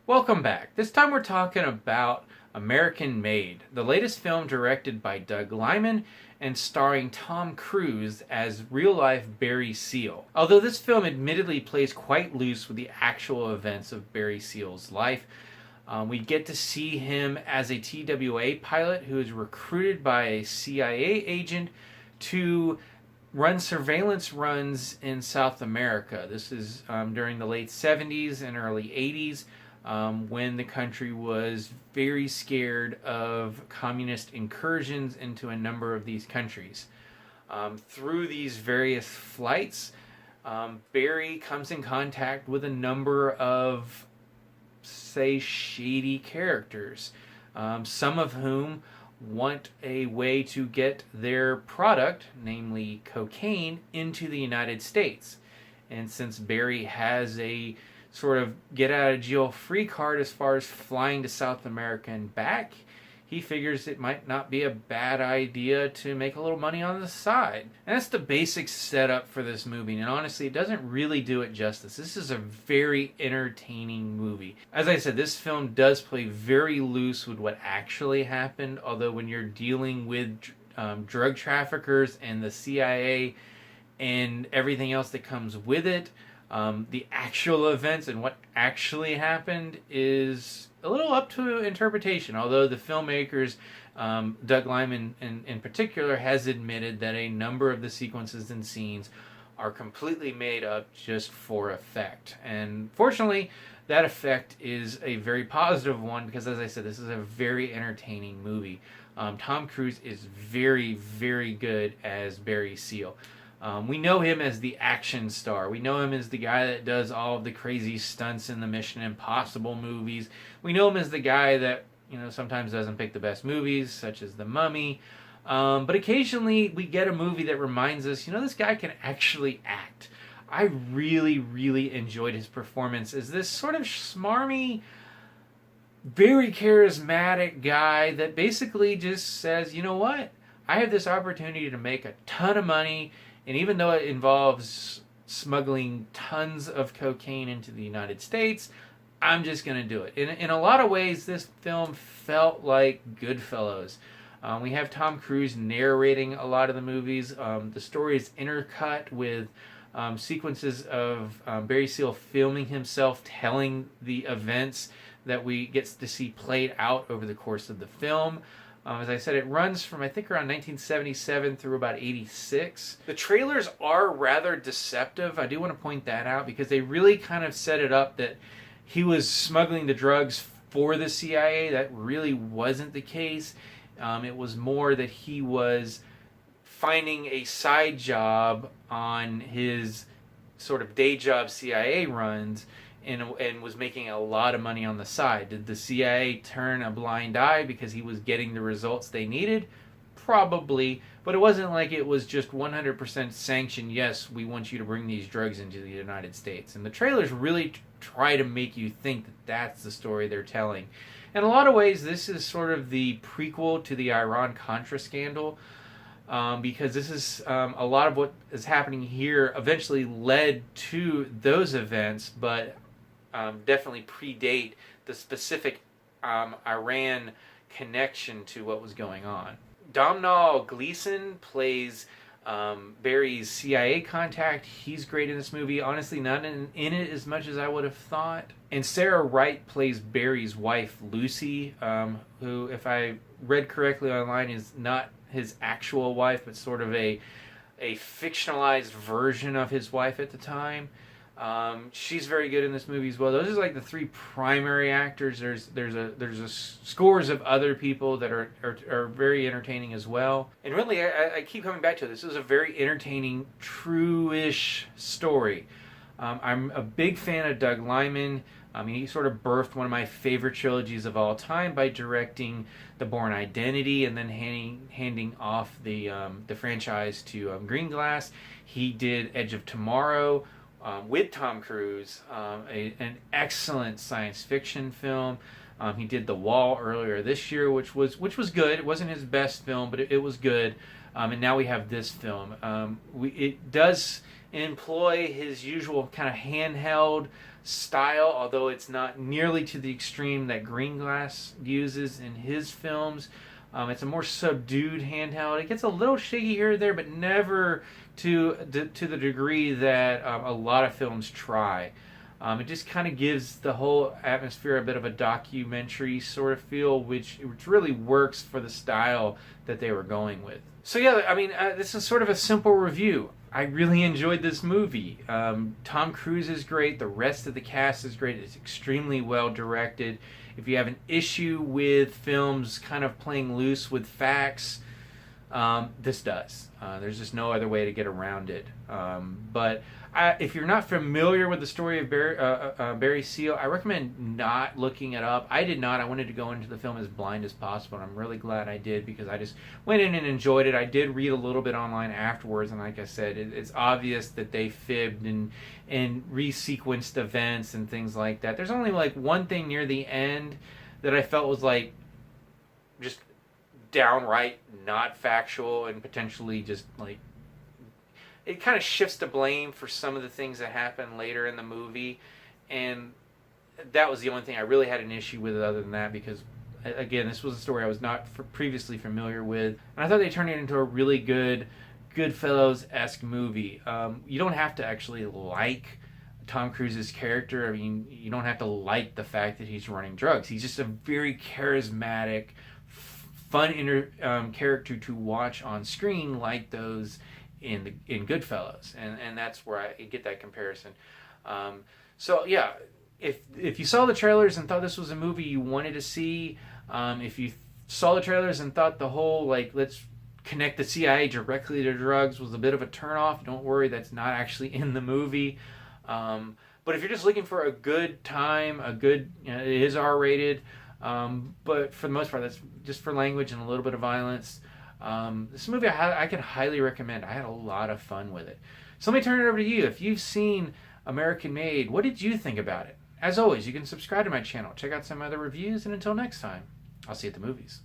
Welcome back. This time we're talking about American Made, the latest film directed by Doug Liman and starring Tom Cruise as real-life Barry Seal. Although this film admittedly plays quite loose with the actual events of Barry Seal's life, we get to see him as a TWA pilot who is recruited by a CIA agent to run surveillance runs in South America. This is during the late 70s and early 80s. When the country was very scared of communist incursions into a number of these countries. Through these various flights, Barry comes in contact with a number of, say, shady characters, some of whom want a way to get their product, namely cocaine, into the United States. And since Barry has a sort of get out of jail free card as far as flying to South America and back, he figures it might not be a bad idea to make a little money on the side. And that's the basic setup for this movie, and honestly, it doesn't really do it justice. This is a very entertaining movie. As I said, this film does play very loose with what actually happened, although when you're dealing with drug traffickers and the CIA and everything else that comes with it, the actual events and what actually happened is a little up to interpretation, although the filmmakers, Doug Liman in particular, has admitted that a number of the sequences and scenes are completely made up just for effect. And fortunately, that effect is a very positive one because, as I said, this is a very entertaining movie. Tom Cruise is very, very good as Barry Seal. We know him as the action star. We know him as the guy that does all of the crazy stunts in the Mission Impossible movies. We know him as the guy that, sometimes doesn't pick the best movies, such as The Mummy. But occasionally we get a movie that reminds us, this guy can actually act. I really, really enjoyed his performance as this sort of smarmy, very charismatic guy that basically just says, you know what? I have this opportunity to make a ton of money. And even though it involves smuggling tons of cocaine into the United States, I'm just going to do it. In a lot of ways, this film felt like Goodfellas. We have Tom Cruise narrating a lot of the movies. The story is intercut with sequences of Barry Seal filming himself, telling the events that we get to see played out over the course of the film. As I said, it runs from, I think, around 1977 through about 86. The trailers are rather deceptive. I do want to point that out because they really kind of set it up that he was smuggling the drugs for the CIA. That really wasn't the case. It was more that he was finding a side job on his sort of day job CIA runs and was making a lot of money on the side. Did the CIA turn a blind eye because he was getting the results they needed? Probably, but it wasn't like it was just 100% sanctioned, yes, we want you to bring these drugs into the United States. And the trailers really try to make you think that that's the story they're telling. In a lot of ways, this is sort of the prequel to the Iran-Contra scandal, because this is a lot of what is happening here eventually led to those events, but definitely predate the specific Iran connection to what was going on. Domhnall Gleeson plays Barry's CIA contact. He's great in this movie. Honestly, not in it as much as I would have thought. And Sarah Wright plays Barry's wife, Lucy, who, if I read correctly online, is not his actual wife, but sort of a fictionalized version of his wife at the time. She's very good in this movie as well. Those are like the three primary actors. There's scores of other people that are very entertaining as well. And really, I keep coming back to this. This is a very entertaining, true-ish story. I'm a big fan of Doug Liman. He sort of birthed one of my favorite trilogies of all time by directing The Bourne Identity and then handing off the franchise to Greenglass. He did Edge of Tomorrow with Tom Cruise, an excellent science fiction film. He did The Wall earlier this year, which was good. It wasn't his best film, but it was good. And now we have this film. It does employ his usual kind of handheld style, although it's not nearly to the extreme that Greenglass uses in his films. It's a more subdued handheld. It gets a little shaky here or there, but never to the degree that a lot of films try. It just kind of gives the whole atmosphere a bit of a documentary sort of feel, which really works for the style that they were going with. So yeah, I mean, this is sort of a simple review. I really enjoyed this movie. Tom Cruise is great. The rest of the cast is great. It's extremely well directed. If you have an issue with films kind of playing loose with facts, this does. There's just no other way to get around it. But if you're not familiar with the story of Barry Seal, I recommend not looking it up. I did not. I wanted to go into the film as blind as possible, and I'm really glad I did because I just went in and enjoyed it. I did read a little bit online afterwards, and like I said, it's obvious that they fibbed and resequenced events and things like that. There's only like one thing near the end that I felt was like just downright not factual and potentially just like it kind of shifts the blame for some of the things that happen later in the movie, and that was the only thing I really had an issue with other than that, because again, this was a story I was not previously familiar with, and I thought they turned it into a really good Goodfellas-esque movie. You don't have to actually like Tom Cruise's character. I mean, you don't have to like the fact that he's running drugs. He's just a very charismatic, fun character to watch on screen, like those in Goodfellas, and that's where I get that comparison. So yeah, if you saw the trailers and thought this was a movie you wanted to see, if you saw the trailers and thought the whole like let's connect the CIA directly to drugs was a bit of a turnoff, don't worry, that's not actually in the movie. But if you're just looking for a good time, it is R-rated, but for the most part, that's just for language and a little bit of violence. This movie I can highly recommend. I had a lot of fun with it. So let me turn it over to you. If you've seen American Made, what did you think about it? As always, you can subscribe to my channel, check out some other reviews, and until next time, I'll see you at the movies.